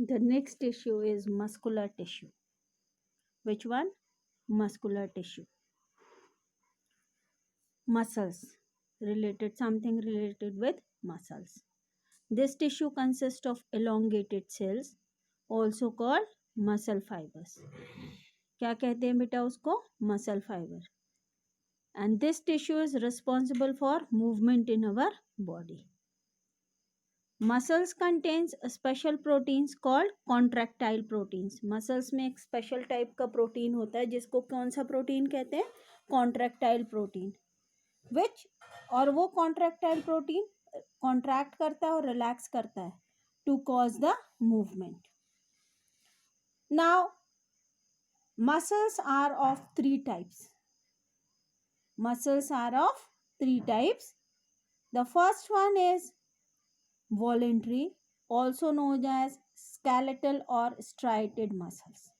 The next tissue is muscular tissue. Which one? Muscular tissue. Muscles. Something related with muscles. This tissue consists of elongated cells, also called muscle fibers. क्या कहते हैं बेटा उसको? Muscle fiber. And this tissue is responsible for movement in our body. Muscles contains a special proteins called contractile proteins. Muscles में एक special type का protein होता है जिसको कौन सा protein कहते हैं? Contractile protein. Which और वो contractile protein contract करता है और relax करता है to cause the movement. Now, muscles are of three types. Muscles are of three types. The first one is voluntary, also known as skeletal or striated muscles.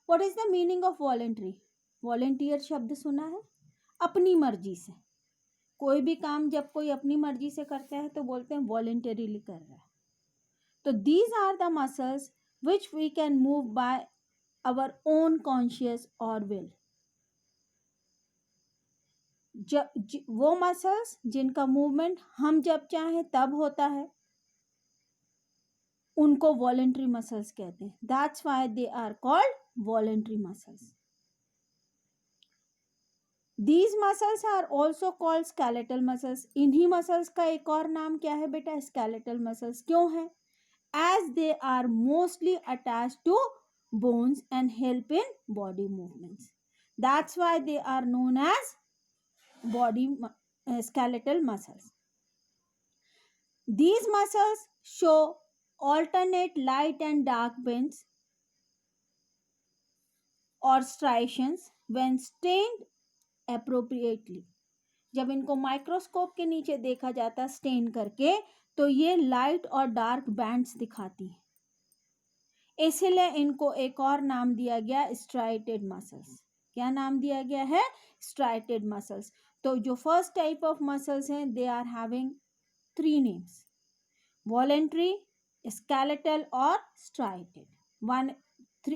What is the meaning of voluntary? Volunteer शब्द सुना है? अपनी मर्जी से कोई भी काम जब कोई अपनी मर्जी से करता है तो बोलते हैं voluntarily कर रहा है. तो these are the muscles which we can move by our own conscious or will. वो मसल्स जिनका मूवमेंट हम जब चाहें तब होता है उनको वॉलेंट्री मसल्स कहते हैं. That's why they are called voluntary muscles. These muscles are also called skeletal muscles. इन्हीं मसल्स का एक और नाम क्या है बेटा? Skeletal muscles. क्यों है? As they are mostly attached to bones and help in body movements. That's why they are known as skeletal muscles. These muscles show alternate light and dark bands or striations when stained appropriately. जब इनको microscope के नीचे देखा जाता stand करके तो ये light और डार्क बैंड्स दिखाती हैं. इसलिए इनको एक और नाम दिया गया स्ट्राइटेड मसल्स. क्या नाम दिया गया है? Striated muscles. तो जो फर्स्ट टाइप ऑफ मसल्स हैं they are having three names: voluntary, skeletal और striated.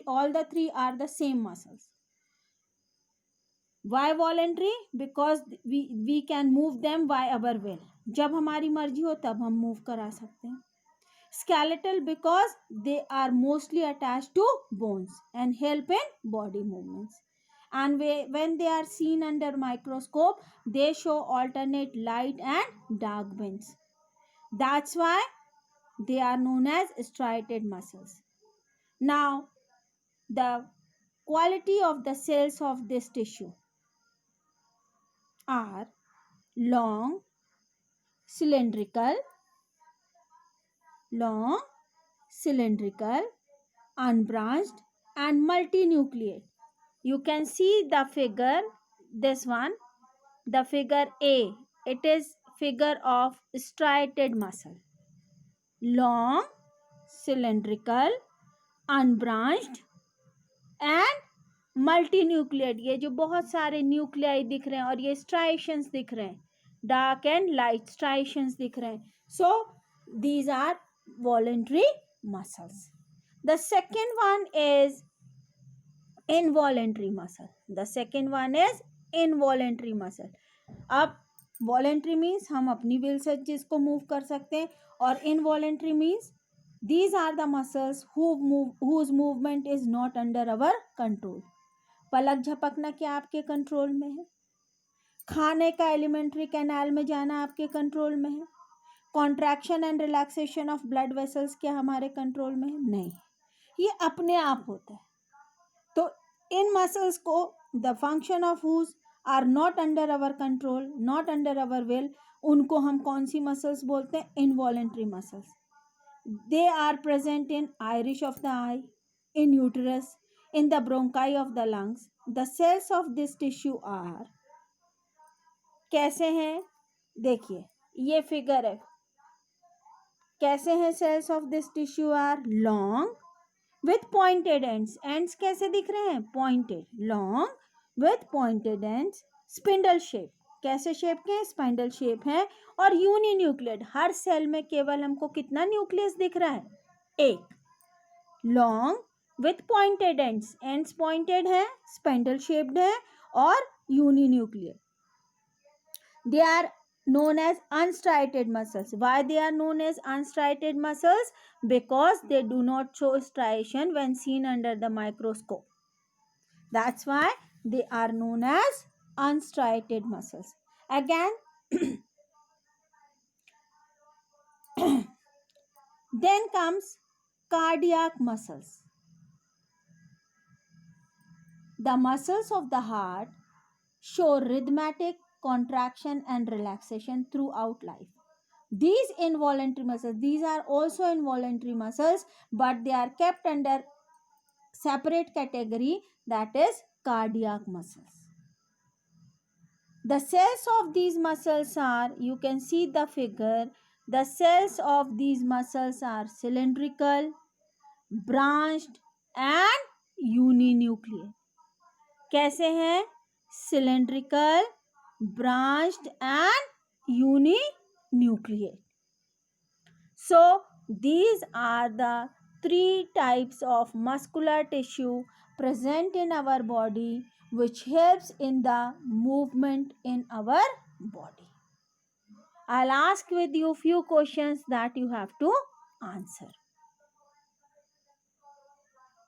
All the three are the same muscles. Why voluntary? Because we can move them by our will. जब हमारी मर्जी हो तब हम मूव करा सकते हैं. Skeletal because they are mostly attached to bones and help in body movements. And when they are seen under microscope, they show alternate light and dark bands. That's why they are known as striated muscles. Now, the quality of the cells of this tissue are long, cylindrical, unbranched, and multinucleate. You can see the figure, this one, the figure A. It is figure of striated muscle. Long, cylindrical, unbranched and multinucleate. ये जो बहुत सारे nuclei दिख रहे हैं और ये striations दिख रहे हैं, dark and light striations दिख रहे हैं. So, these are voluntary muscles. The second one is involuntary muscle. The second one is involuntary muscle. अब voluntary means हम अपनी will से जिसको move कर सकते हैं और involuntary means these are the muscles whose movement is not under our control. पलक झपकना क्या आपके कंट्रोल में है? खाने का एलिमेंट्री कैनाल में जाना आपके कंट्रोल में है? Contraction and relaxation of blood vessels क्या हमारे कंट्रोल में है? नहीं, ये अपने आप होता है. तो इन मसल्स को the function of whose are not under our control, not under our will, उनको हम कौन सी मसल्स बोलते हैं? Involuntary muscles. They are present in iris of the eye, in uterus, in the bronchi of the lungs. The cells of this tissue are कैसे हैं? देखिए ये फिगर है. कैसे हैं cells of this tissue? Are long with pointed ends. Ends कैसे दिख रहे हैं? Pointed. Long with pointed ends. Spindle shape. कैसे शेप के हैं? स्पाइंडल शेप है. और यूनिन्यूक्लियड. हर सेल में केवल हमको कितना न्यूक्लियस दिख रहा है? एक, long with pointed ends pointed है, स्पेंडल शेप्ड है और यूनिन्यूक्लियर. They are known as unstriated muscles. Why they are known as unstriated muscles? Because they do not show striation when seen under the microscope. That's why they are known as unstriated muscles. Again, then comes cardiac muscles. The muscles of the heart show rhythmic contraction and relaxation throughout life. These involuntary muscles, these are also involuntary muscles, but they are kept under separate category, that is cardiac muscles. The cells of these muscles are, you can see the figure, the cells of these muscles are cylindrical, branched and uninuclear. कैसे हैं? Cylindrical, branched and uninuclear. So these are the three types of muscular tissue present in our body which helps in the movement in our body. I'll ask with you few questions that you have to answer.